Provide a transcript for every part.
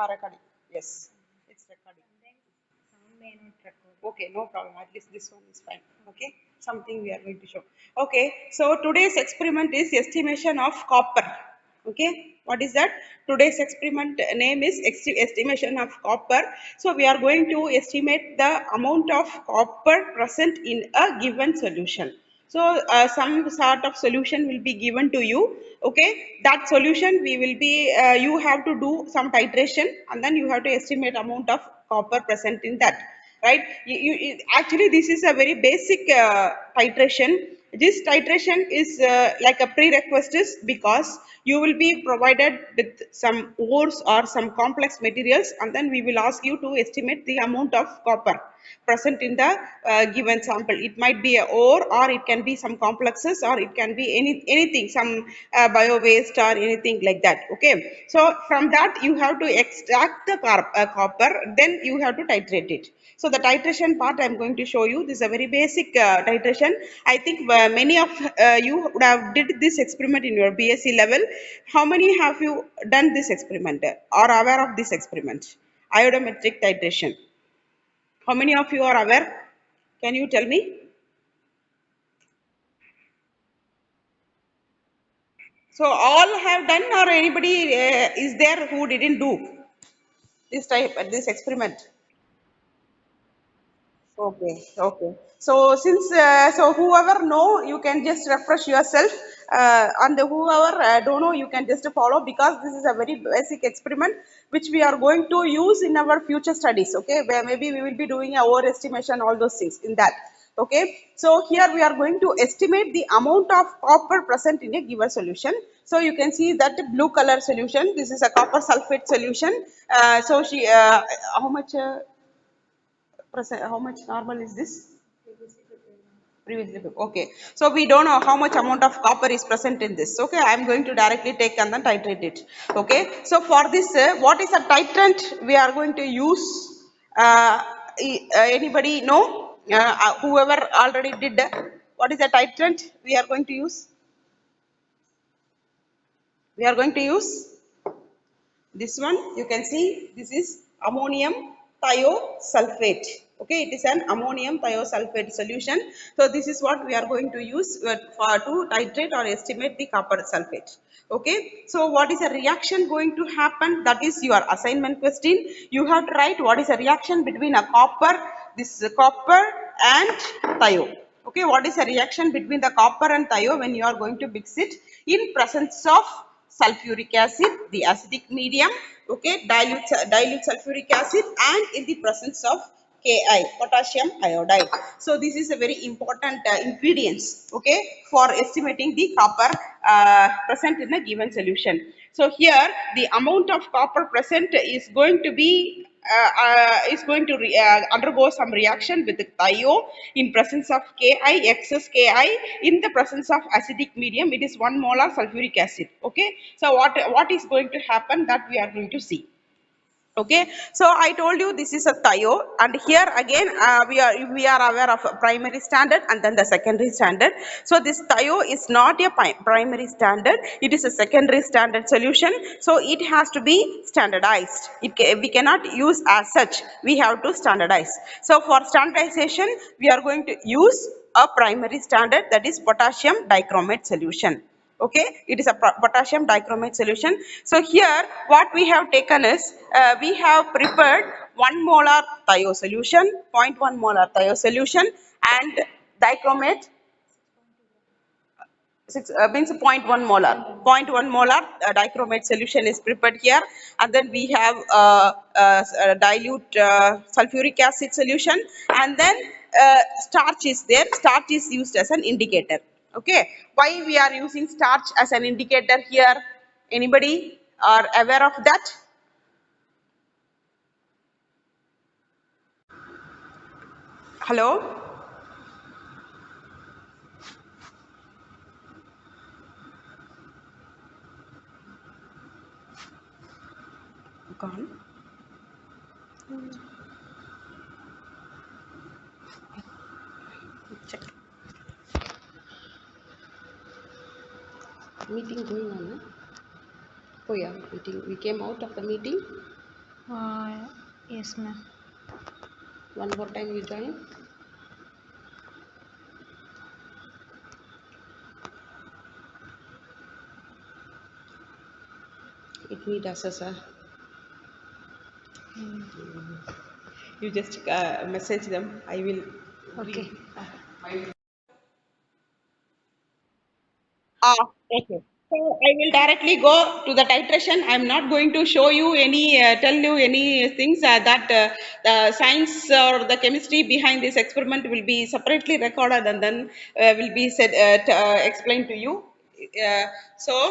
Recording. Yes, it's recording. Sound may not record. Okay, no problem. At least this one is fine. Okay, something we are going to show. Okay, so today's experiment is estimation of copper. Okay, what is that? Today's experiment name is estimation of copper. So we are going to estimate the amount of copper present in a given solution. So some sort of solution will be given to you. Okay, that solution we will be you have to do some titration and then you have to estimate amount of copper present in that, right? Actually this is a very basic titration. This titration is like a prerequisite because you will be provided with some ores or some complex materials and then we will ask you to estimate the amount of copper present in the given sample. It might be a ore or it can be some complexes or it can be anything, some bio waste or anything like that. Okay, so from that you have to extract the copper, then you have to titrate it. So the titration part I am going to show you. This is a very basic titration. I think many of you would have did this experiment in your BSc level. How many have you done this experiment or aware of this experiment? Iodometric titration. How many of you are aware? Can you tell me? So all have done or anybody is there who didn't do this experiment? Okay, okay. So since so whoever know, you can just refresh yourself, and whoever don't know, you can just follow because this is a very basic experiment which we are going to use in our future studies. Okay, where maybe we will be doing a overestimation, all those things in that. Okay, so here we are going to estimate the amount of copper present in a given solution. So you can see that blue color solution. This is a copper sulfate solution. So she how much? How much normal is this? Previously, okay. So we don't know how much amount of copper is present in this. Okay, I am going to directly take and then titrate it. Okay, so for this, what is a titrant we are going to use? Anybody know? Whoever already did, what is a titrant we are going to use? We are going to use this one. You can see this is ammonium thiosulfate. Okay, it is an ammonium thiosulfate solution. So this is what we are going to use to titrate or estimate the copper sulfate. Okay, so what is a reaction going to happen? That is your assignment question. You have to write what is a reaction between a copper, this copper and thio. Okay, what is a reaction between the copper and thio when you are going to mix it in presence of sulfuric acid, the acidic medium, okay, dilute sulfuric acid, and in the presence of Ki, potassium iodide. So this is a very important ingredients, okay, for estimating the copper present in a given solution. So here the amount of copper present is going to undergo some reaction with the thio in presence of Ki, excess Ki, in the presence of acidic medium. It is 1 molar sulfuric acid. Okay, so what is going to happen, that we are going to see. Okay, so I told you this is a thio, and here again we are aware of a primary standard and then the secondary standard. So this thio is not a primary standard, it is a secondary standard solution. So it has to be standardized. We cannot use as such, we have to standardize. So for standardization we are going to use a primary standard, that is potassium dichromate solution. Okay, it is a potassium dichromate solution. So here what we have taken is we have prepared 1 molar thio solution, 0.1 molar thio solution, and dichromate means 0.1 molar. 0.1 molar dichromate solution is prepared here, and then we have dilute sulfuric acid solution, and then starch is there. Starch is used as an indicator. Okay, why we are using starch as an indicator here? Anybody are aware of that? Hello? Gone. Check. Meeting going on. Oh yeah, meeting. We came out of the meeting. Yes, ma'am. One more time you join. It need assessor. You just message them. I will Okay. bring. Okay. So I will directly go to the titration. I'm not going to show you any, tell you any things that the science or the chemistry behind this experiment will be separately recorded and then will be said, explained to you. Uh, so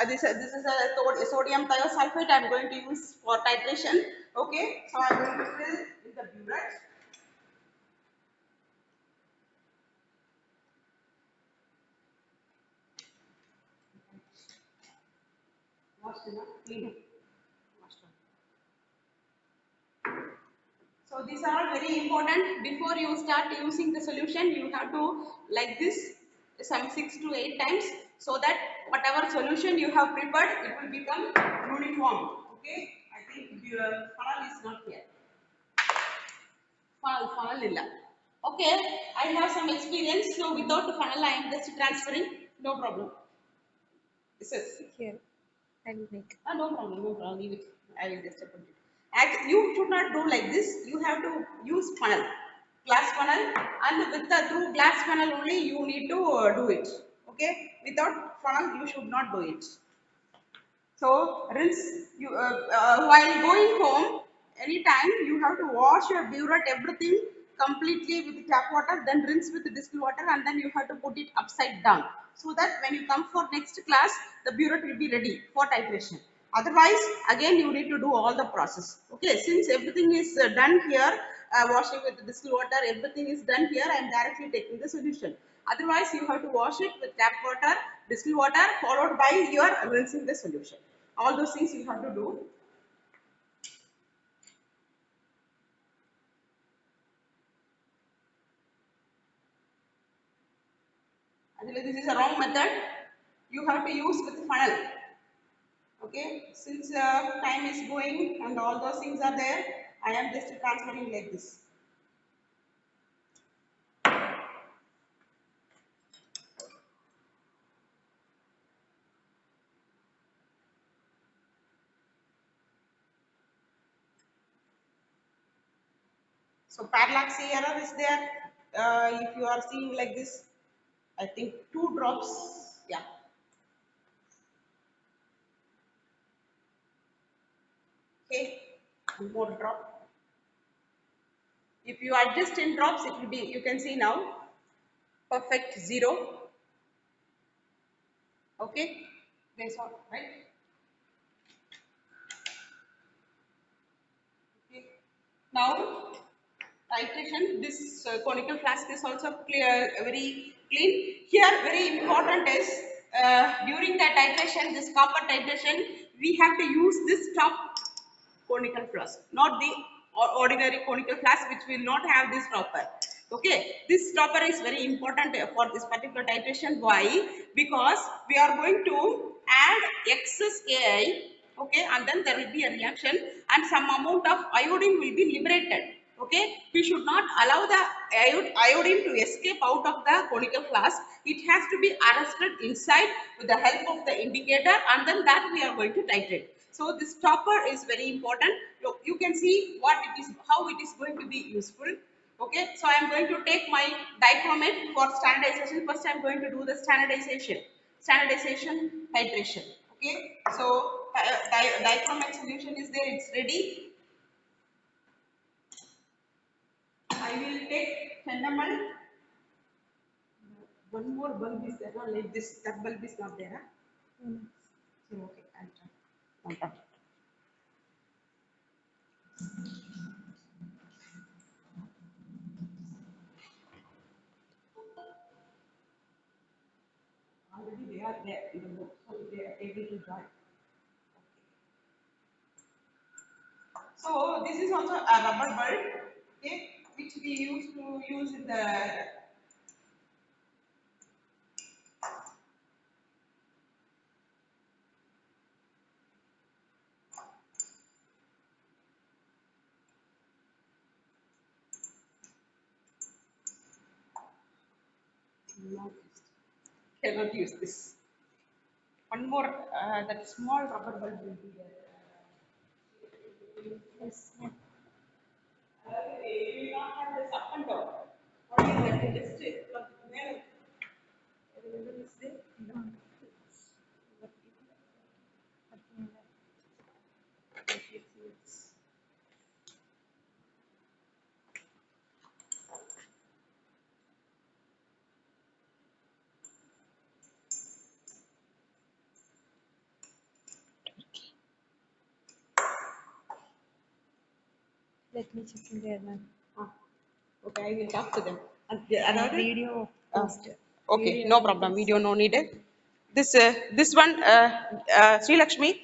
this is a sodium thiosulfate I'm going to use for titration. Okay. So I'm going to fill in the burette. Washed enough, clean. Washed. So these are all very important. Before you start using the solution, you have to like this some 6 to 8 times so that whatever solution you have prepared, it will become uniform. Okay, I think your funnel is not here. Funnel illa. Okay, I have some experience. So without the funnel, I am just transferring. No problem. This is. Here, I will make. No problem, no problem. Leave it. I will just put it. You should not do like this. You have to use funnel, glass funnel, and with the through glass funnel only you need to do it. Okay. Without funnel, you should not do it. So rinse you while going home, anytime you have to wash your burette everything completely with tap water, then rinse with distilled water, and then you have to put it upside down so that when you come for next class, the burette will be ready for titration. Otherwise, again you need to do all the process. Okay, since everything is done here, washing with distilled water, everything is done here. I am directly taking the solution. Otherwise, you have to wash it with tap water, distilled water, followed by your rinsing the solution. All those things you have to do. Otherwise, this is a wrong method. You have to use with funnel. Okay, since time is going and all those things are there, I am just transferring like this. So parallax error is there. If you are seeing like this, I think 2 drops. Yeah. Okay. One more drop. If you adjust in drops, it will be. You can see now. Perfect 0. Okay. That's all right. Okay. Now titration. This conical flask is also clear, very clean. Here, very important is during the titration, this copper titration, we have to use this top conical flask, not the ordinary conical flask, which will not have this stopper. Okay, this stopper is very important for this particular titration. Why? Because we are going to add excess Ai, okay, and then there will be a reaction, and some amount of iodine will be liberated. Okay, we should not allow the iodine to escape out of the conical flask. It has to be arrested inside with the help of the indicator, and then that we are going to titrate. So this stopper is very important. You can see what it is, how it is going to be useful. Okay, so I am going to take my dichromate for standardization. First, I am going to do the standardization titration. Okay, so dichromate solution is there. It's ready. I will take Chandamel. One more bulb is there, like this. That bulb is not there. So, okay, I'll try. One time. Already they are there in the book, so they are able to join. So this is also a rubber bulb, okay, which we used to use in the Not cannot use this. One more, that small rubber bulb will be there. Yes. We will not have this up and down. What is that? Just plug where available is there? Yes. Let me check in there, ma'am. Ah, okay, I will talk to them. And the another Video uh, post. okay, Video no problem. post. Video no needed. This one, Sri Lakshmi,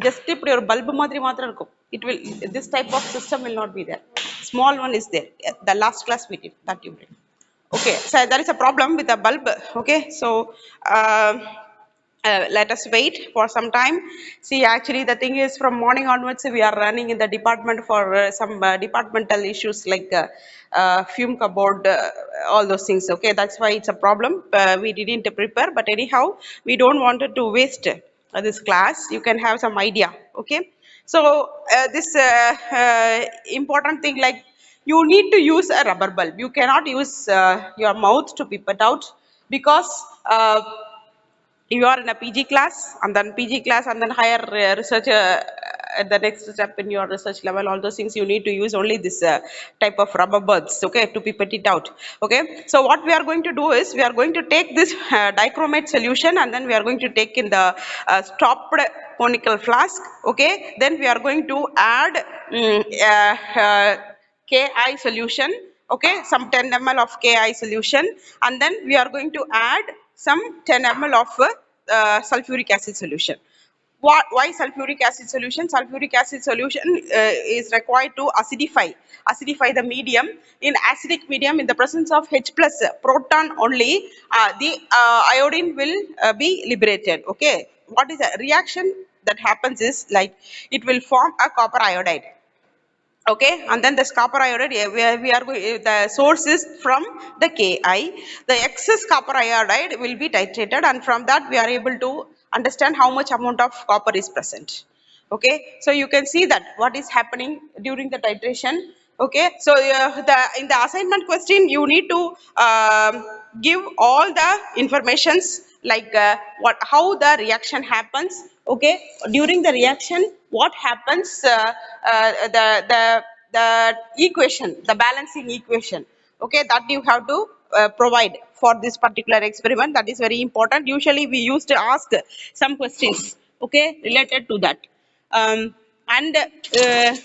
just tip your bulb madri matra irukkum. It will, this type of system will not be there. Small one is there. The last class we did that you bring. Okay, so there is a problem with the bulb. Okay, so let us wait for some time. See, actually, the thing is, from morning onwards, we are running in the department for some departmental issues like fume cupboard, all those things. Okay, that's why it's a problem. We didn't prepare, but anyhow, we don't want to waste this class. You can have some idea. Okay, so this important thing, like you need to use a rubber bulb. You cannot use your mouth to pip it out because you are in a PG class and then PG class and then higher research at the next step in your research level, all those things you need to use only this type of rubber buds, okay, to pipette it out. Okay, so what we are going to do is we are going to take this dichromate solution and then we are going to take in the stopped conical flask. Okay, then we are going to add Ki solution, okay, some 10 ml of Ki solution, and then we are going to add some 10 ml of sulfuric acid solution. Why sulfuric acid solution? Sulfuric acid solution is required to acidify the medium. In acidic medium, in the presence of H plus proton only, the iodine will be liberated. Okay, what is the reaction that happens is like it will form a copper iodide. Okay, and then the copper iodide, we are the source is from the Ki. The excess copper iodide will be titrated, and from that we are able to understand how much amount of copper is present. Okay, so you can see that what is happening during the titration. Okay, so the in the assignment question you need to give all the informations like what how the reaction happens. Okay, during the reaction what happens, the equation, the balancing equation, okay, that you have to provide for this particular experiment. That is very important. Usually we used to ask some questions, okay, related to that. And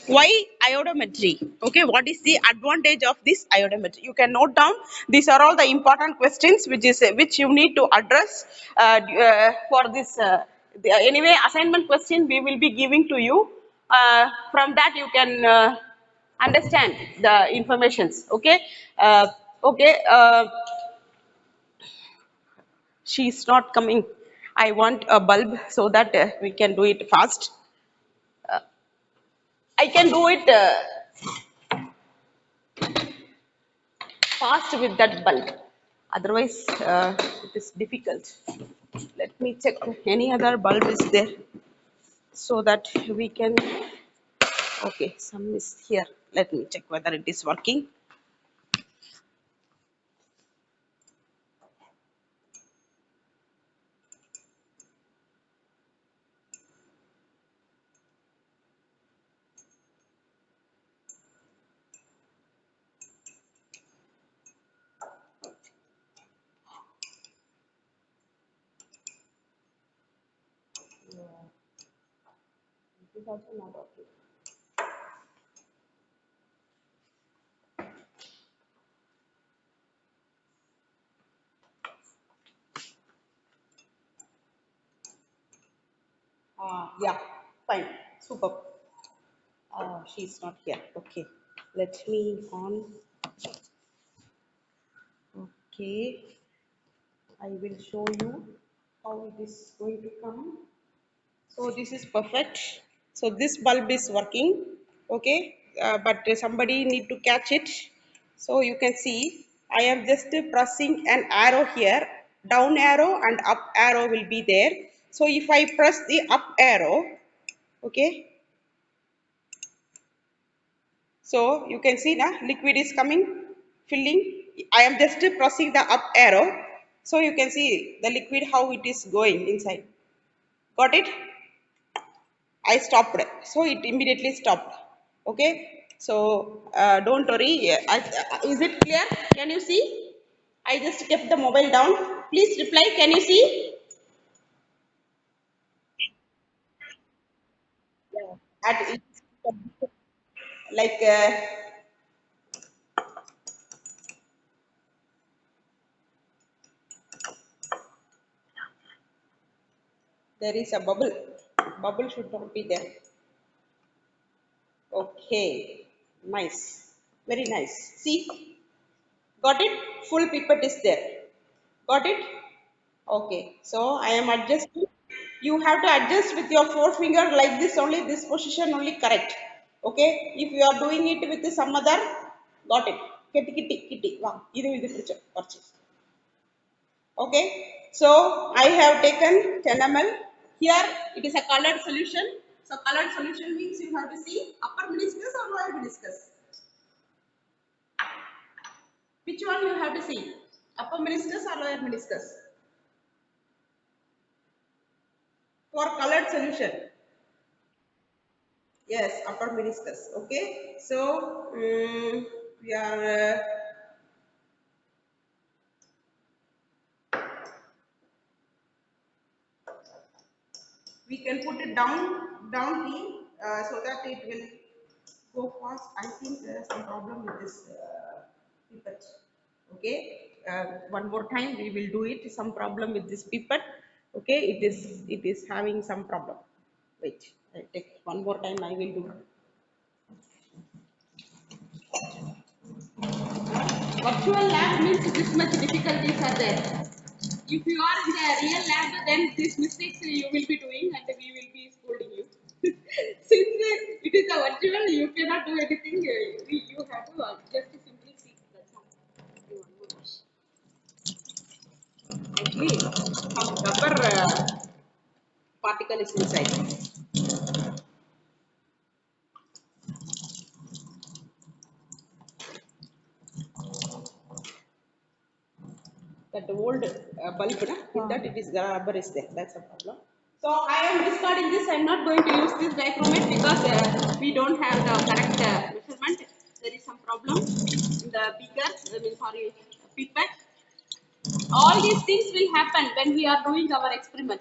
why iodometry? Okay, what is the advantage of this iodometry? You can note down. These are all the important questions which you need to address for this. Anyway, assignment question we will be giving to you. From that you can understand the informations. Okay, uh, okay. She's not coming. I want a bulb so that we can do it fast. I can do it fast with that bulb. Otherwise, it is difficult. Let me check any other bulb is there so that we can. Okay, some is here. Let me check whether it is working. It is also not working. Yeah, fine, super. She's not here. Okay, let me on. Okay, I will show you how it is going to come. So this is perfect. So this bulb is working, okay, but somebody need to catch it. So you can see I am just pressing an arrow here, down arrow and up arrow will be there. So if I press the up arrow, okay, so you can see now liquid is coming, filling. I am just pressing the up arrow, so you can see the liquid how it is going inside. Got it? I stopped, so it immediately stopped. Okay, so don't worry. Is it clear? Can you see? I just kept the mobile down. Please reply. Can you see? Yeah. Like there is a bubble. Bubble should not be there. Okay, nice, very nice. See, got it? Full pipette is there. Got it? Okay, so I am adjusting. You have to adjust with your forefinger like this only, this position only correct. Okay, if you are doing it with some other, got it. Kitty, kitty, kitty. Wow, இது picture purchase. Okay, so I have taken 10 ml. Here it is a colored solution. So colored solution means you have to see upper meniscus or lower meniscus. Which one you have to see? Upper meniscus or lower meniscus? For colored solution. Yes, upper meniscus. Okay, so we are we can put it down T so that it will go fast. I think there is some problem with this pipette. Okay, one more time we will do it. Some problem with this pipette. Okay, it is having some problem. Wait, I take one more time. I will do. Virtual lab means this much difficulties are there. If you are in the real lab, then these mistakes you will be doing and we will be scolding you. Since it is a virtual, you cannot do anything. You have to just simply see. That's all. Actually, some rubber particle is inside. That old bulb, na, in that it is the rubber is there. That's a problem. So I am discarding this. I am not going to use this dichromat because we don't have the correct measurement. There is some problem in the beaker. I mean, sorry, pipette. All these things will happen when we are doing our experiment.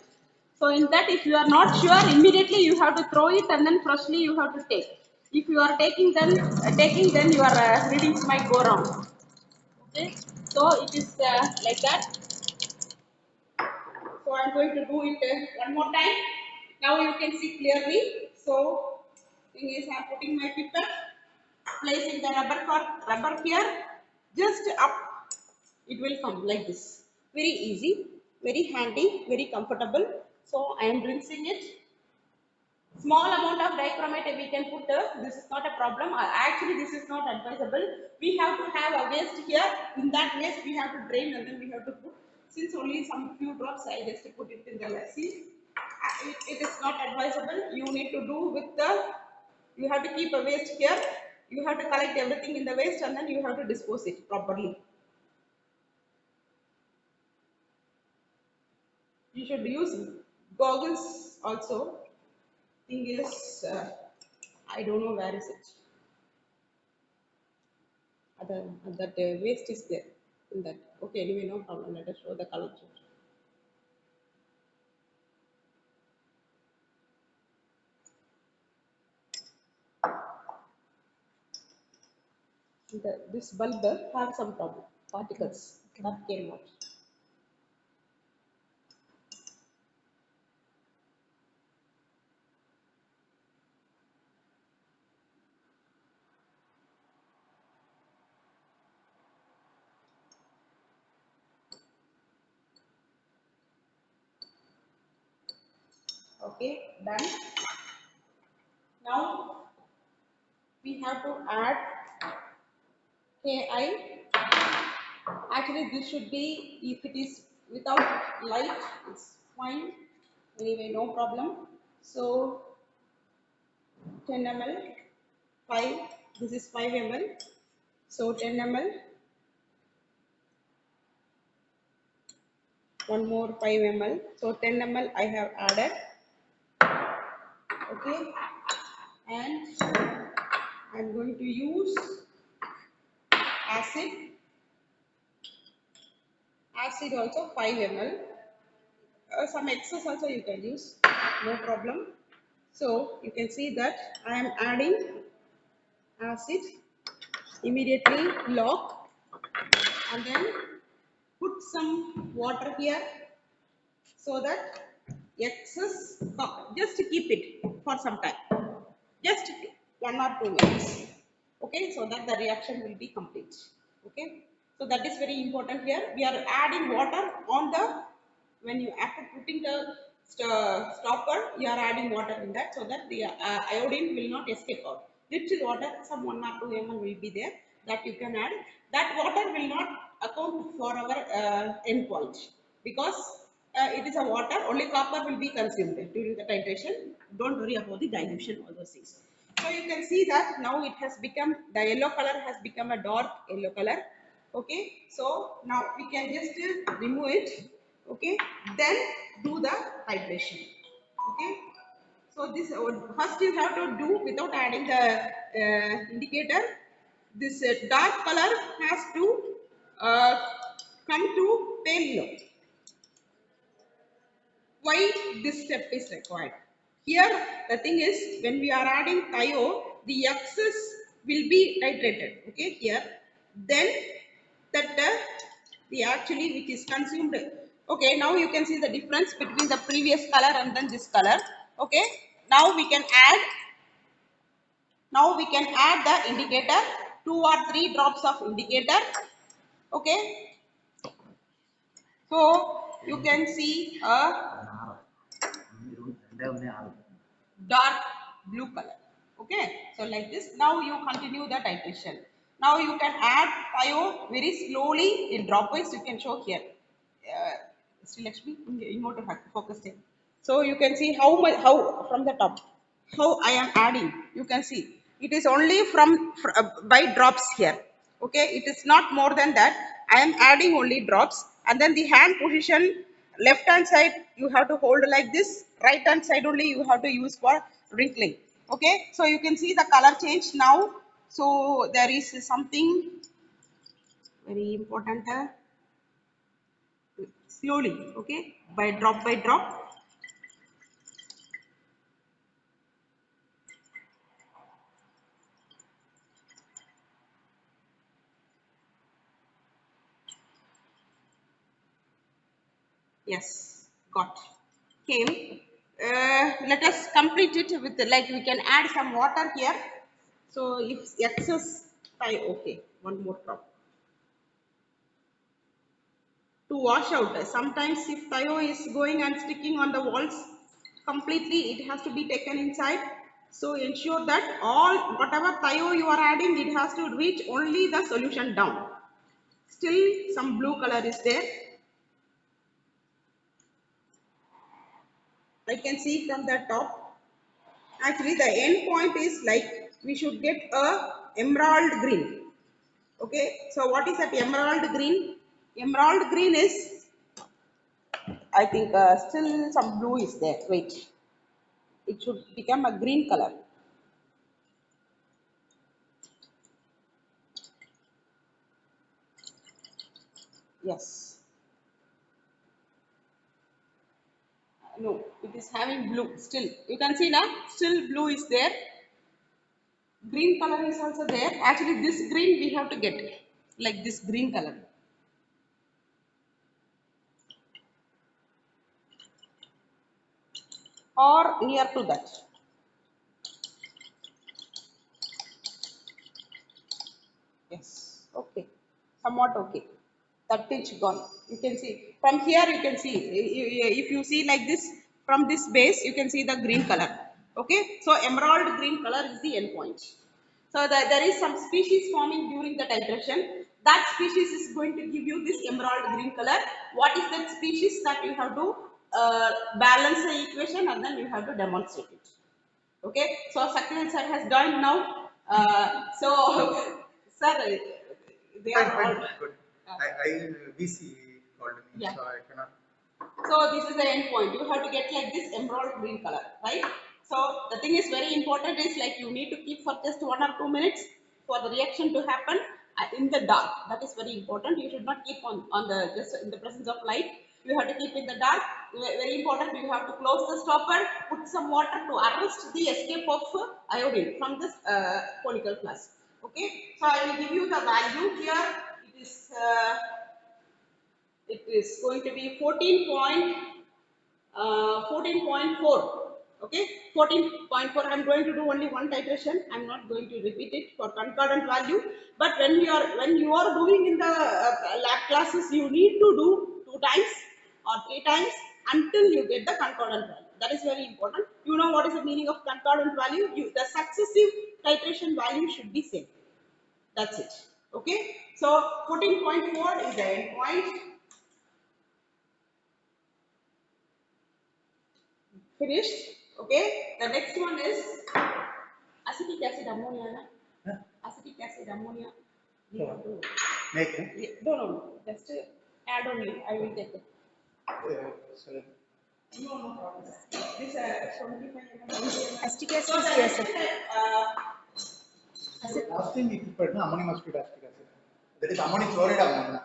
So in that, if you are not sure, immediately you have to throw it and then freshly you have to take. If you are taking, then your readings might go wrong. Okay, so it is like that. So I'm going to do it one more time. Now you can see clearly. So thing is I'm putting my pipette, placing the rubber here, just up. It will come like this. Very easy, very handy, very comfortable. So I am rinsing it. Small amount of dichromat we can put. This is not a problem. Actually, this is not advisable. We have to have a waste here. In that waste, we have to drain and then we have to put. Since only some few drops, I just put it in the lassi. It is not advisable. You need to do with the. You have to keep a waste here. You have to collect everything in the waste and then you have to dispose it properly. You should use goggles also. Thing is, I don't know where is it. Other that waste is there in that. Okay, anyway, no problem. Let us show the color change. This bulb have some problem. Particles that came out. Okay, done. Now we have to add KI Actually, this should be, if it is without light, it's fine. Anyway, no problem. So 10 ml, 5, this is 5 ml. So 10 ml, one more 5 ml. So 10 ml I have added. Okay, and I'm going to use acid. Acid also 5 ml. Some excess also you can use, no problem. So you can see that I am adding acid, immediately lock, and then put some water here so that excess, just keep it for some time, just 1 or 2 minutes. Okay, so that the reaction will be complete. Okay, so that is very important. Here we are adding water on the, when you, after putting the stopper, you are adding water in that, so that the iodine will not escape out. Little water, some 1 or 2 ml will be there, that you can add. That water will not account for our end point, because it is a water, only copper will be consumed during the titration. Don't worry about the dilution, all those things. So you can see that now it has become, the yellow color has become a dark yellow color. Okay, so now we can just remove it. Okay, then do the titration. Okay, so this first you have to do without adding the indicator. This dark color has to uh, come to pale yellow. Why this step is required? Here the thing is, when we are adding thio, the excess will be titrated. Okay, here then that the actually which is consumed. Okay, now you can see the difference between the previous color and then this color. Okay, now we can add, now we can add the indicator, 2 or 3 drops of indicator. Okay, so you can see a dark blue color. Okay, so like this, now you continue the titration. Now you can add thio very slowly in dropwise. You can show here, still actually emote focus here. So you can see how much, how from the top, how I am adding. You can see it is only by drops here. Okay, it is not more than that. I am adding only drops, and then the hand position, left hand side you have to hold like this, right hand side only you have to use for wrinkling. Okay, so you can see the color change now. So there is something very important, slowly. Okay, by drop. Yes, got. Came. Let us complete it with, like, we can add some water here. So if excess tie, okay, one more drop to wash out. Sometimes if thio is going and sticking on the walls completely, it has to be taken inside. So ensure that all whatever thio you are adding, it has to reach only the solution down. Still some blue color is there. I can see from the top. Actually, the end point is like we should get a emerald green. Okay, so what is that emerald green? Emerald green is, I think, still some blue is there. Wait, it should become a green color. Yes. No, it is having blue still. You can see now, still blue is there. Green color is also there. Actually, this green we have to get, like this green color. Or near to that. Yes, okay, somewhat okay. That pitch gone. You can see from here. You can see, if you see like this, from this base, you can see the green color. Okay, so emerald green color is the end point. So there is some species forming during the titration. that species is going to give you this emerald green color. What is that species? That you have to balance the equation and then you have to demonstrate it. Okay, so Saktil sir has joined now. Sir, they Fine, are fine, all. good. Uh, VC called me, yeah. so I cannot. So this is the end point. You have to get like this emerald green color, right? So the thing is very important is like you need to keep for just 1 or 2 minutes for the reaction to happen in the dark. That is very important. You should not keep on the just in the presence of light. You have to keep in the dark. Very important. You have to close the stopper, put some water to arrest the escape of iodine from this conical flask. Okay. So I will give you the value here. It is. It is going to be 14.4. Okay, 14.4. I'm going to do only one titration. I'm not going to repeat it for concordant value. But when you are doing in the lab classes, you need to do 2 times or 3 times until you get the concordant value. That is very important. You know what is the meaning of concordant value? The successive titration value should be same. That's it. Okay. So 14.4 is the end point. Finished. Okay. The next one is acetic acid ammonia. Huh? Acetic acid ammonia. You So, have to. make No, no, no. Just add only. I will take it. so No, no problem. This 75 ml. Acetic So acid the is next yes. last time we prepared ammonium acetic acid. That is ammonium chloride ammonia.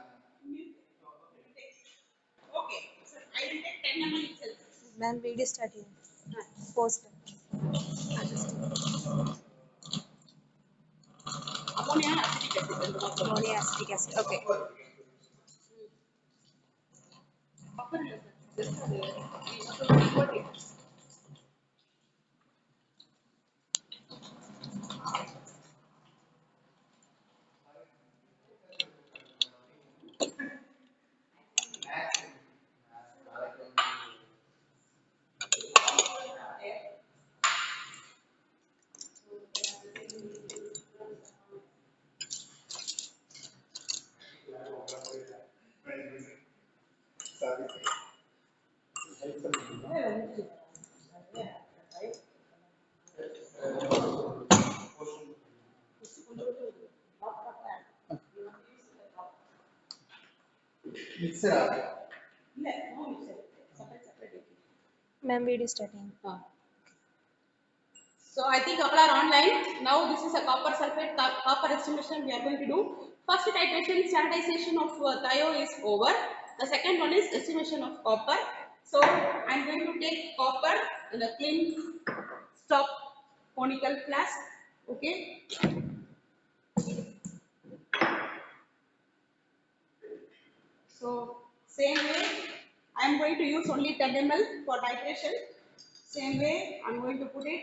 okay. So I will take 10 ml itself. Ma'am, video starting. Post. Ammonia acetic acid. Ammonia acetic acid. Okay. Copper is just equal it. Sorry. Mixer. Ma'am, video starting. So I think couple are online. Now this is a copper sulfate, copper estimation we are going to do. First titration standardization of thio is over. The second one is estimation of copper. So I am going to take copper in a clean stop conical flask. Okay. So same way I am going to use only 10 ml for titration. Same way I am going to put it.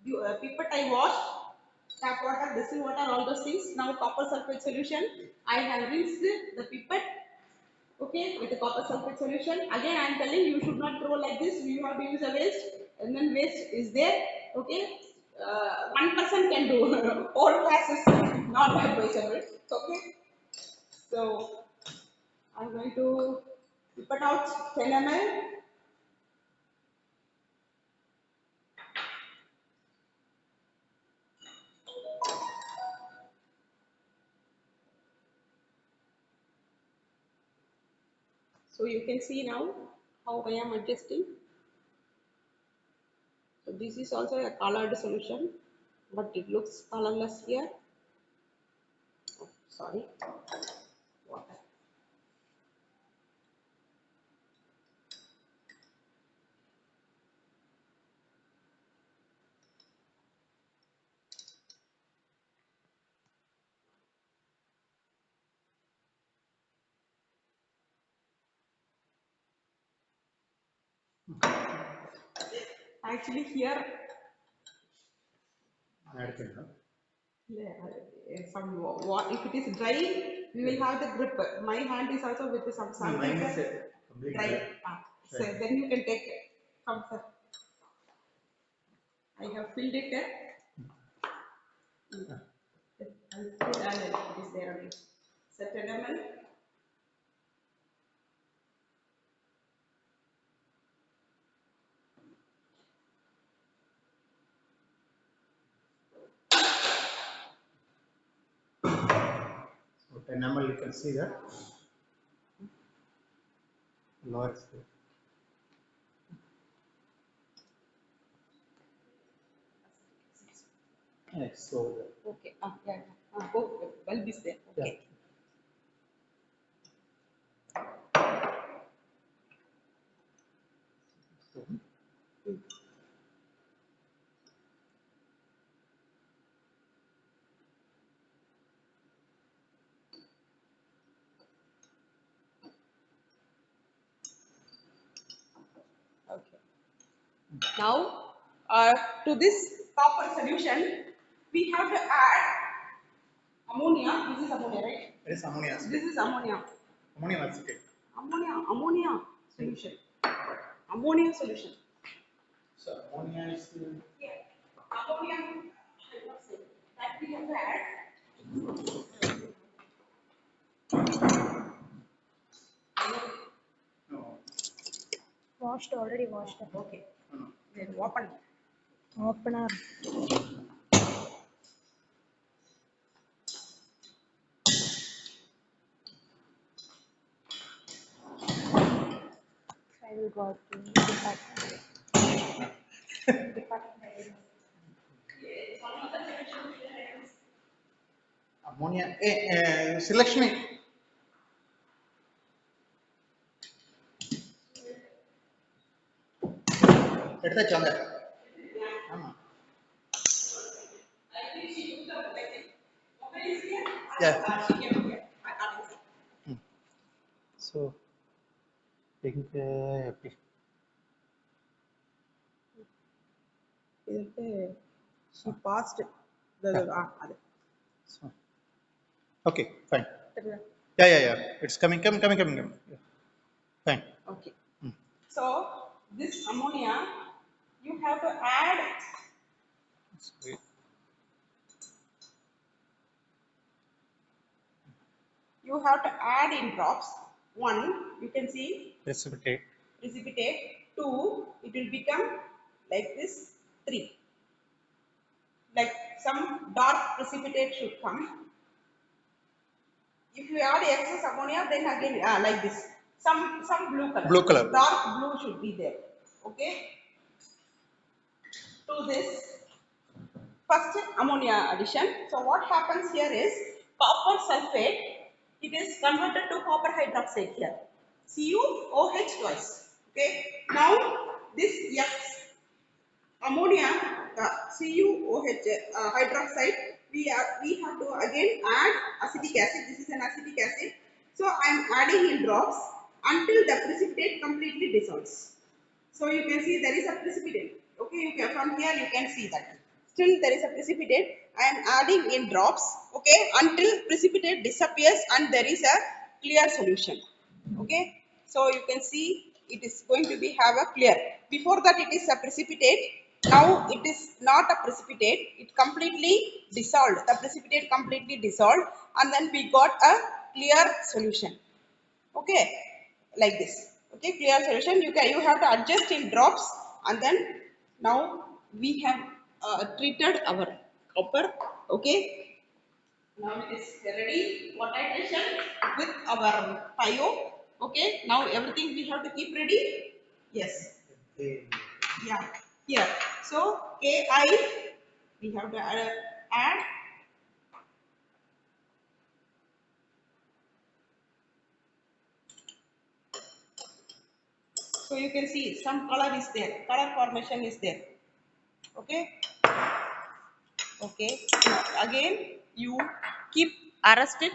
Pipette I wash, tap water, distilled water, all those things. Now copper sulfate solution. I have rinsed the pipette, okay, with the copper sulfate solution. Again, I am telling you should not throw like this. You have to use a waste, and then waste is there, okay. One person can do. All classes not advisable. Okay. So I'm going to pipette out 10 ml. So you can see now how I am adjusting. So this is also a colored solution, but it looks colorless here. Oh, sorry. Water. Actually here, if it is dry, we will have the grip. My hand is also with some No, mine is sanitizer. completely Dry. dry. So then you can take it. Come sir. I have filled it there. It is there only. the 10 ml. So 10 ml, you can see that lower scale. Yes, so Okay. Yeah. Oh, bulb is there. yeah. Okay. So, Mm. Okay. Now, to this copper solution, we have to add ammonia. This is ammonia, right? it is ammonia This acetate. is ammonia. Ammonium acetate. Ammonia solution. Ammonia solution. So ammonia is Yeah. Ammonia hydroxide that we have to add. no, Washed, already washed. Okay. no, no. Then open. Opener. I will go to department. Department. Ammonia. Selection. எடுத்தா சொங்க ஆமா yeah so எங்க எப்படி She passed அது. so, okay fine yeah it's coming yeah. Fine. Okay. Hmm. So this ammonia, you have to add. Sweet. You have to add in drops. One, you can see Precipitate. precipitate. Two, it will become like this. Three, like some dark precipitate should come. If you add excess ammonia, then again like this. Some blue color. Blue color. Dark blue should be there. Okay. To this first ammonia addition. So what happens here is copper sulfate. It is converted to copper hydroxide here. CuOH twice. Okay. Now this X ammonia CuOH hydroxide. We have to again add acetic acid. This is an acetic acid. So I am adding in drops until the precipitate completely dissolves. So you can see there is a precipitate. Okay, you can, from here you can see that. Still there is a precipitate. I am adding in drops. Okay, until precipitate disappears and there is a clear solution. Okay, so you can see it is going to be have a clear. Before that it is a precipitate. Now it is not a precipitate. It completely dissolved. The precipitate completely dissolved, and then we got a clear solution. Okay, like this. Okay, clear solution. You have to adjust in drops, and then now we have treated our copper. Okay, now it is ready for titration with our thio. Okay, now everything we have to keep ready. Yes, Okay. yeah, here. So Ki we have to add. So you can see some color is there, color formation is there. Okay. Okay. Now again, you keep arrested,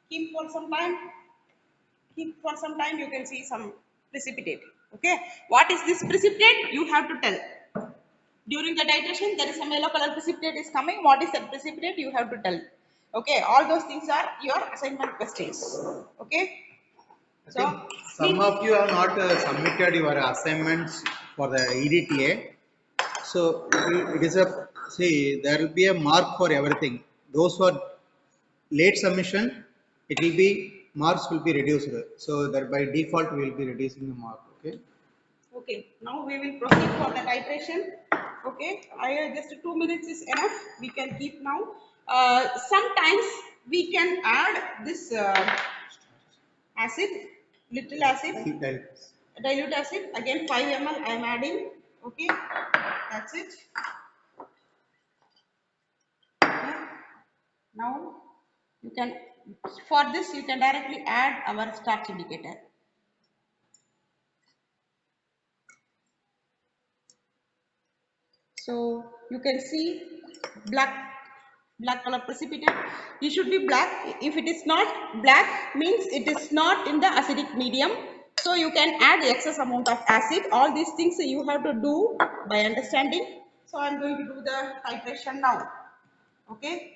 keep for some time, keep for some time. You can see some precipitate. Okay. What is this precipitate? You have to tell. During the titration, there is some yellow color precipitate is coming. What is that precipitate? You have to tell. Okay. All those things are your assignment questions. Okay. I So think some of you have not submitted your assignments for the EDTA. So it is a, see, there will be a mark for everything. Those who are late submission, it will be marks will be reduced. So that by default we will be reducing the mark. Okay. Okay, now we will proceed for the titration. Okay, I just 2 minutes is enough. We can keep now. Sometimes we can add this acid, little acid, dilute acid. Again 5 ml I am adding. Okay, that's it. Okay. Now you can, for this you can directly add our starch indicator. So you can see black color precipitate. It should be black. If it is not black, means it is not in the acidic medium. So you can add excess amount of acid. All these things you have to do by understanding. So I'm going to do the titration now. Okay.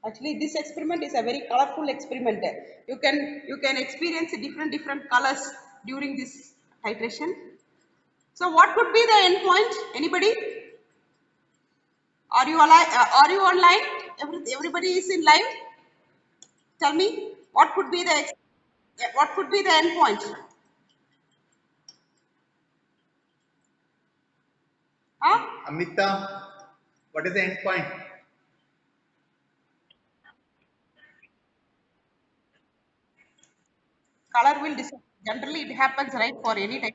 Actually, this experiment is a very colorful experiment. You can experience different colors during this titration. So what could be the endpoint? Anybody? Are you alive? Are you online? Everybody is in live. Tell me what could be the what could be the endpoint? Huh? Amita, what is the end point? Color will disappear. Generally, it happens right for any type.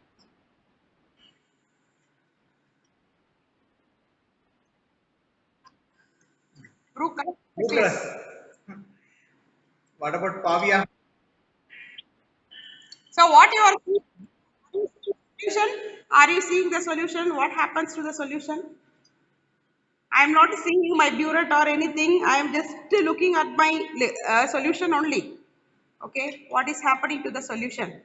Blue color. Blue Yes. color. What about Pavia? So what you are seeing solution? Are you seeing the solution? What happens to the solution? I am not seeing my burette or anything. I am just looking at my solution only. Okay, what is happening to the solution?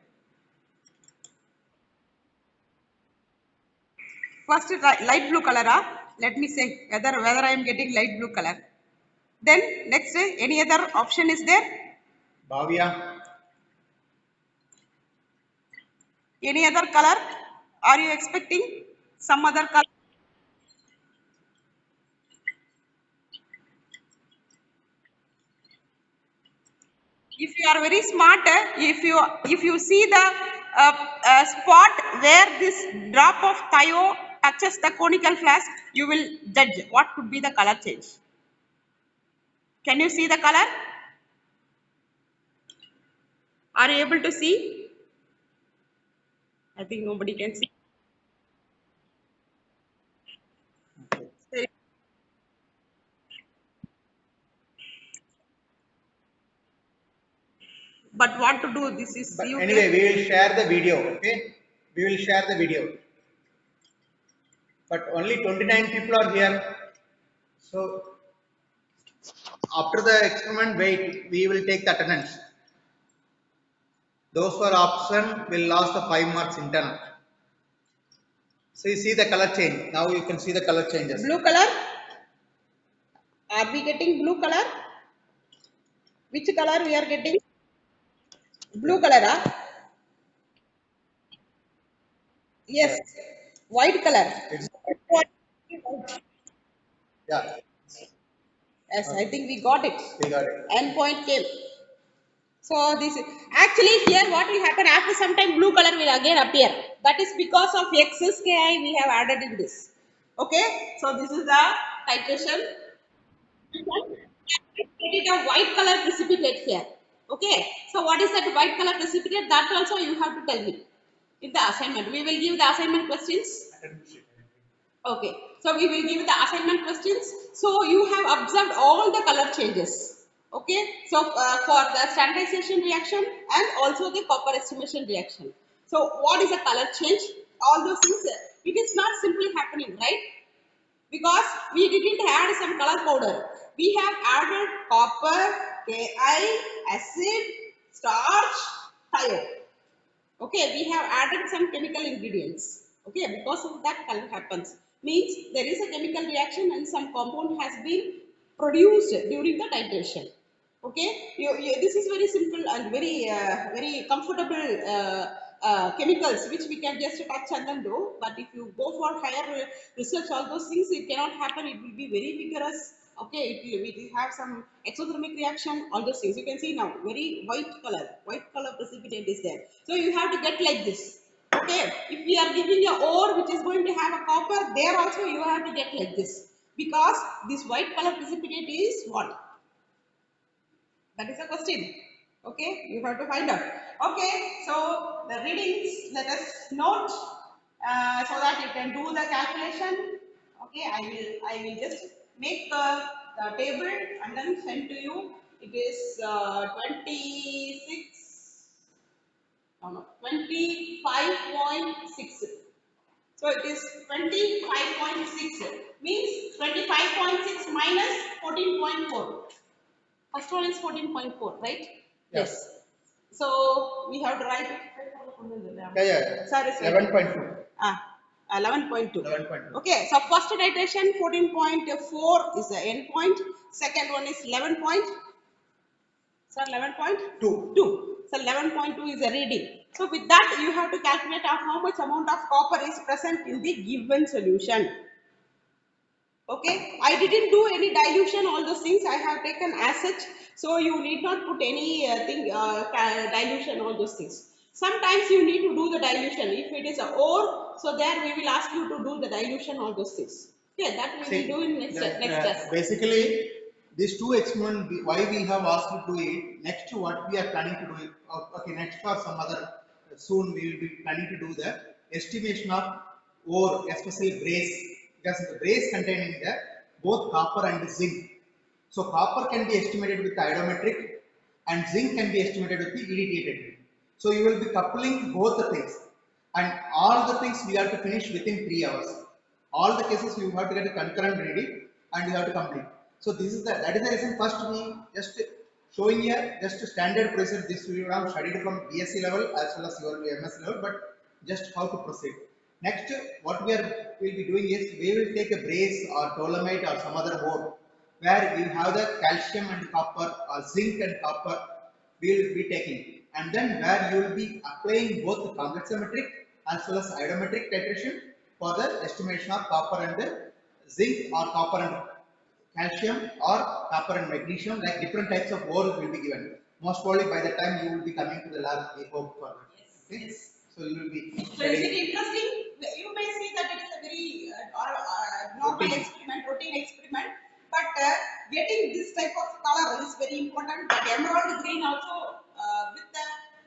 First light blue color. Let me say whether I am getting light blue color. Then next any other option is there? Pavia. Any other color? Are you expecting some other color? If you are very smart, if you see the spot where this drop of thio touches the conical flask, you will judge what could be the color change. Can you see the color? Are you able to see? I think nobody can see. But what to do? This is But you anyway, can. we will share the video. Okay, we will share the video. But only 29 people are here. So after the experiment, wait, we will take the attendance. Those who are absent will lose the 5 marks internal. So you see the color change. Now you can see the color changes. Blue color? Are we getting blue color? Which color we are getting? Blue color, Yes. White color. It's, yeah, Yes, I think we got it. we got it. End point came. So this is actually here what will happen after some time blue color will again appear. That is because of excess Ki we have added in this. Okay. So this is the titration. Created a white color precipitate here. Okay. So what is that white color precipitate? That also you have to tell me in the assignment. We will give the assignment questions. Okay. So we will give the assignment questions. So you have observed all the color changes. Okay. So for the standardization reaction and also the copper estimation reaction. So what is a color change? All those things. It is not simply happening, right? Because we didn't add some color powder. We have added copper, Ki, acid, starch, thio. Okay, we have added some chemical ingredients. Okay, because of that color happens. Means there is a chemical reaction and some compound has been produced during the titration. Okay, this is very simple and very comfortable chemicals which we can just touch and then do. But if you go for higher research, all those things, it cannot happen. It will be very vigorous. Okay, it will have some exothermic reaction, all those things. You can see now, very white color precipitate is there. So you have to get like this. Okay, if we are giving a ore which is going to have a copper, there also you have to get like this, because this white color precipitate is what? That is a question. Okay, you have to find out. Okay, so the readings, let us note so that you can do the calculation. Okay, I will just make the table and then send to you. It is 26, no, 25.6. So it is 25.6, means 25.6 minus 14.4. First one is 14.4, right? Yeah. Yes. So we have to write it. Yeah. Sorry, sorry. 11.2. 11.2. 11.2. Okay, so first iteration 14.4 is the end point. Second one is 11 point. So 11.2. 2. So 11.2 is a reading. So with that, you have to calculate out how much amount of copper is present in the given solution. Okay, I didn't do any dilution, all those things I have taken as such. So you need not put any dilution, all those things. Sometimes you need to do the dilution. If it is a ore, so there we will ask you to do the dilution, all those things. Okay, that we See, will do in next test. basically, these two experiments, why we have asked to do it, next what we are planning to do it, okay, next or some other, soon we will be planning to do the estimation of ore, especially brass, because the brass containing the both copper and zinc. So copper can be estimated with the iodometric and zinc can be estimated with the EDTA technique. So you will be coupling both the things, and all the things we have to finish within 3 hours. All the cases you have to get a concurrent reading and you have to complete. So this is that is the reason first we just showing here just a standard procedure. This we have studied from BSc level as well as your MS level, but just how to proceed. Next, what will be doing is we will take a brace or dolomite or some other ore where you have the calcium and copper or zinc and copper we will be taking, and then where you will be applying both the complexometric as well as iodometric titration for the estimation of copper and the zinc or copper and calcium or copper and magnesium, like different types of ores will be given. Most probably by the time you will be coming to the lab, we hope for that. Okay? Yes. So you will be So is it interesting? You may see that it is a very normal Routine. experiment, routine experiment, but getting this type of color is very important. But emerald green also with a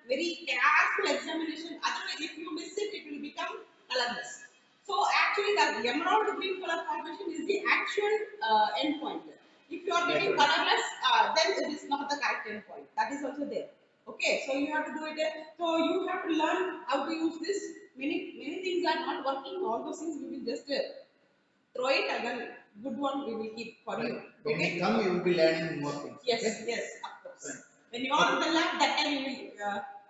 very careful examination. Otherwise, if you miss it, it will become colorless. So actually, the emerald green color formation is the actual endpoint. If you are getting colorless, then it is not the correct endpoint. That is also there. Okay, so you have to do it. So you have to learn how to use this. Many things are not working. All those things we will just throw it, and then good one we will keep for you. When Okay. we come, you will be learning more things. Yes, Okay? yes, of course. Right. When you are in the lab, that time you will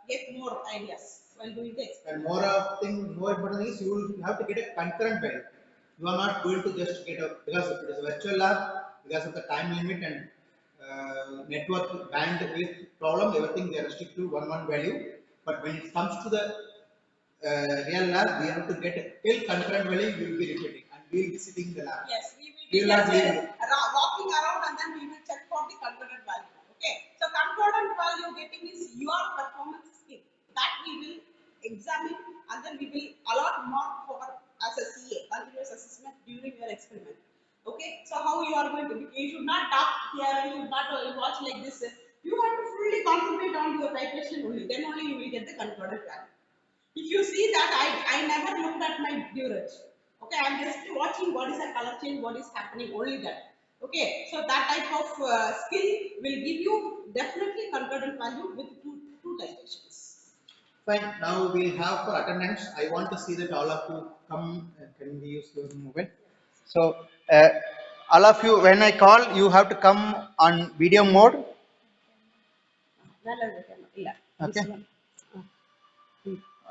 get more ideas while doing the experiment. And more important is you will have to get a concurrent value. You are not going to just get a, because it is a virtual lab, because of the time limit and network bandwidth problem, everything they restrict to one value. But when it comes to the real lab, we have to get a till concurrent value. We will be repeating and we will be sitting in the lab. Yes, we will We be will not just leave. walking around and then we will check for the concordant value. Okay, so concordant value getting is your performance skill that we will examine, and then we will allot mark for as a CA, continuous assessment, during your experiment. Okay, so how you are going to, you should not talk here, you should not watch like this. You have to fully concentrate on your titration only, then only you will get the concordant value. If you see that I never looked at my durage. Okay, I'm just watching what is the color change, what is happening, only that. Okay, so that type of skill will give you definitely concordant value with two titrations. Fine. Now we have for attendance. I want to see that all of you come. Can we use your mobile? So all of you, when I call, you have to come on video mode. Yeah, this Okay. one.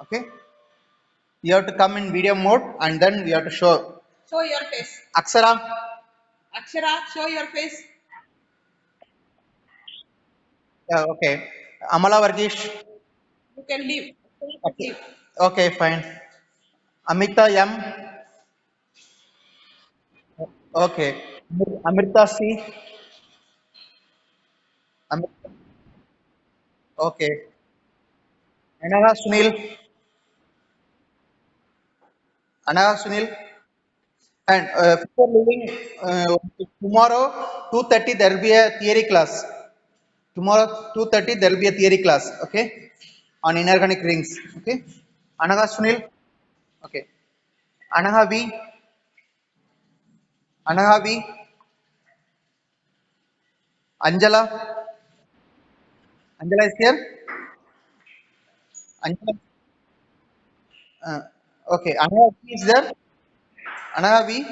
Okay. You have to come in video mode, and then we have to show Show your face. Aksara. Akshara, show your face. Okay. Amala Vargish. You can leave. Okay. Okay, fine. Amita M. Okay. Amrita C. Amrita. Okay. Anaga Sunil. Anaga Sunil. And before leaving, tomorrow 2:30 there will be a theory class. Tomorrow 2:30 there will be a theory class. Okay, on inorganic rings. Okay. Anaga Sunil. Okay. Anaga V. Anaga V. Anjala. Anjala is here. Anjala. Uh, okay. Anaga V is there. Anaga V.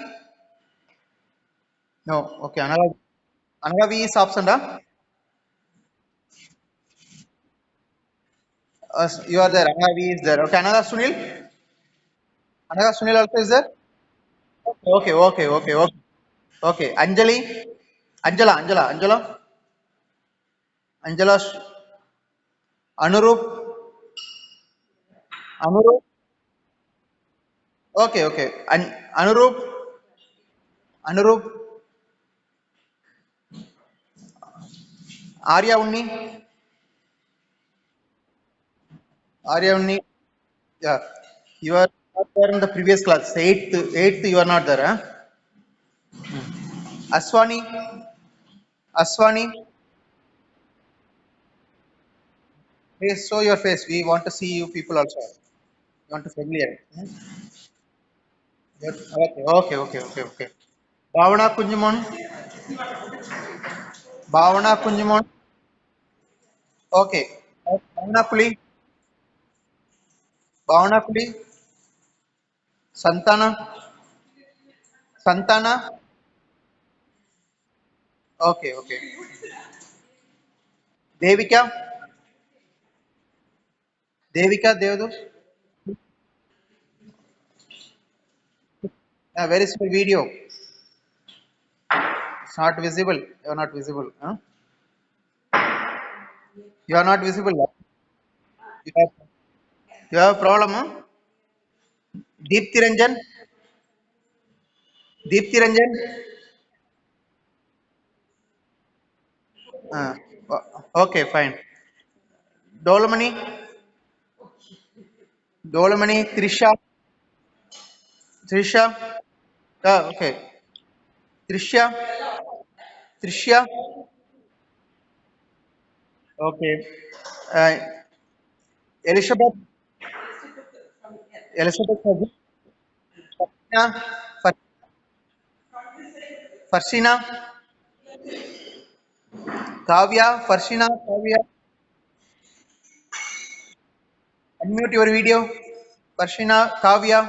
No. Okay. Anaga V is absent. Huh? You are there. Anaga V is there. Okay. Anaga Sunil. Anaga Sunil also is there. Okay. Okay. Okay. Okay. Okay. Anjali. Anjala. Anurup. Anurup. Okay. Okay. Anurup. Anurup. Arya Unni. Arya Unni. Yeah. You are not there in the previous class. Eighth. You are not there. Huh? Aswani. Aswani. Please show your face. We want to see you people also. We want to familiar. Okay. Okay. Okay. Okay. Okay. Bhavana Kunjamon. Bhavana Kunjamon. Okay. Bhavana Puli. Bhavana Puli. Santana. Santana. Okay. Okay. Devika. Devika Devdu. Where is my video? It's not visible. You are not visible. Huh? You are not visible. You have, you have a problem. Huh? Deepthi Ranjan. Deepthi Ranjan. Uh, okay, fine. Dolmani. Dolmani. Trisha. Trisha. Okay. Trisha. Trisha. Okay. Uh, Elizabeth. Elizabeth. Farshina. Farshina. Kavya. Farshina. Kavya. Unmute your video. Farshina. Kavya.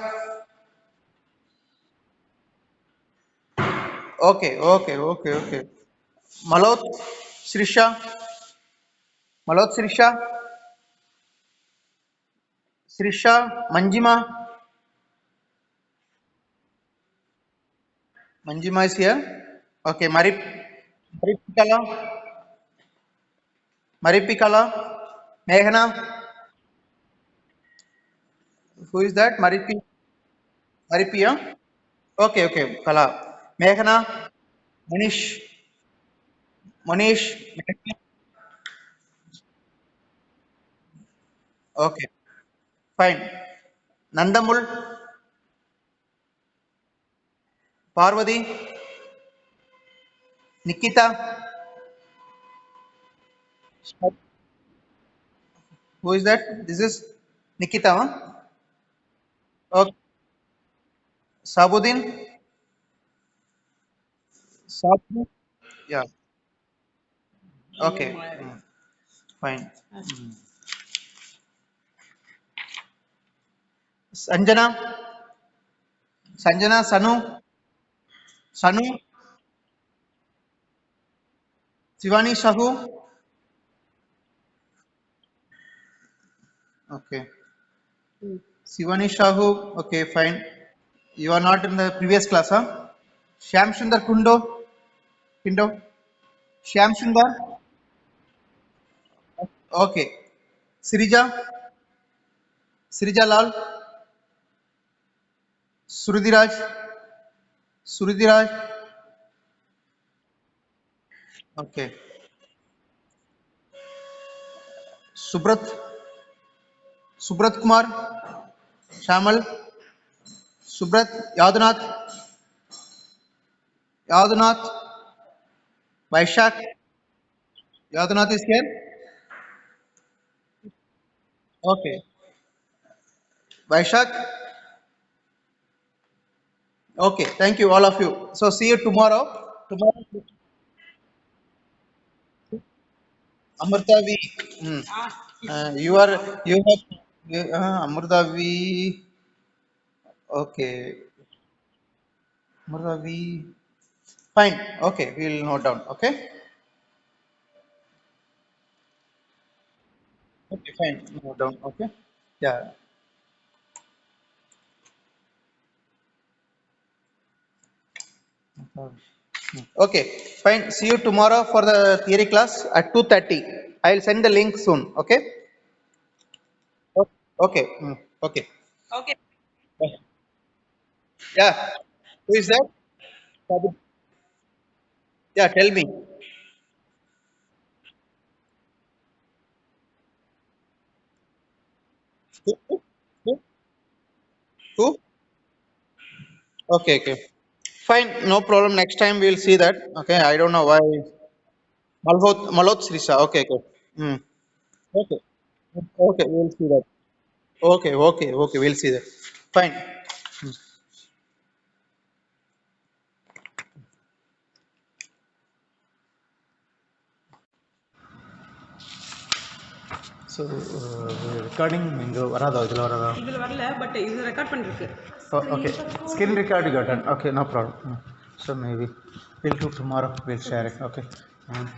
Okay. Okay. Okay. Okay. Malot. Srisha. Malot Srisha. Srisha. Manjima. Manjima is here. Okay. Maripikala. Maripikala. Meghna. Who is that? Maripia. Okay. Okay. Kala. Meghna. Manish. Manish. Okay. Fine. Nandamul. Parvati. Nikita. Who is that? This is Nikita. Huh? Okay. Sabudin. Sabudin. Yeah. Okay. Fine. Sanjana. Sanjana. Sanu. Sanu. Shivani Sahu. Okay. Shivani Sahu. Okay, fine. You are not in the previous class, huh? Shyam Sundar Kundo. Kindo. Shyam Sundar. Okay. Sirija. Srijalal, Surudiraj, Surudiraj. Okay. Subrat, Subrat Kumar, Shamal, Subrat, Yadunath, Yadunath, Vaishak. Yadunath is here. Okay. Vaishak. Okay. Thank you, all of you. So see you tomorrow. Tomorrow, Amrita V. Hmm. You are you have Amrita V. Okay. Amrita V. Fine. Okay. We'll note down. Okay. Okay. Fine. Note down. Okay. Yeah. Okay. Fine. See you tomorrow for the theory class at 2:30. I'll send the link soon. Okay. Okay. Okay. Okay. Yeah. Who is that? Yeah. Tell me. Who? Who? Who? Okay. Okay. Fine. No problem. Next time we'll see that. Okay. I don't know why. Malhot Srisha. Okay. Okay. Hmm. Okay. Okay. We'll see that. Okay. Okay. Okay. We'll see that. Fine. So, recording இங்க வராதா இதுல வராதா? இதுல வரல but இது record பண்ணிருக்கு. Oh, okay. Screen record you got done. Okay, no problem. So maybe we'll do tomorrow. We'll share it. Okay. And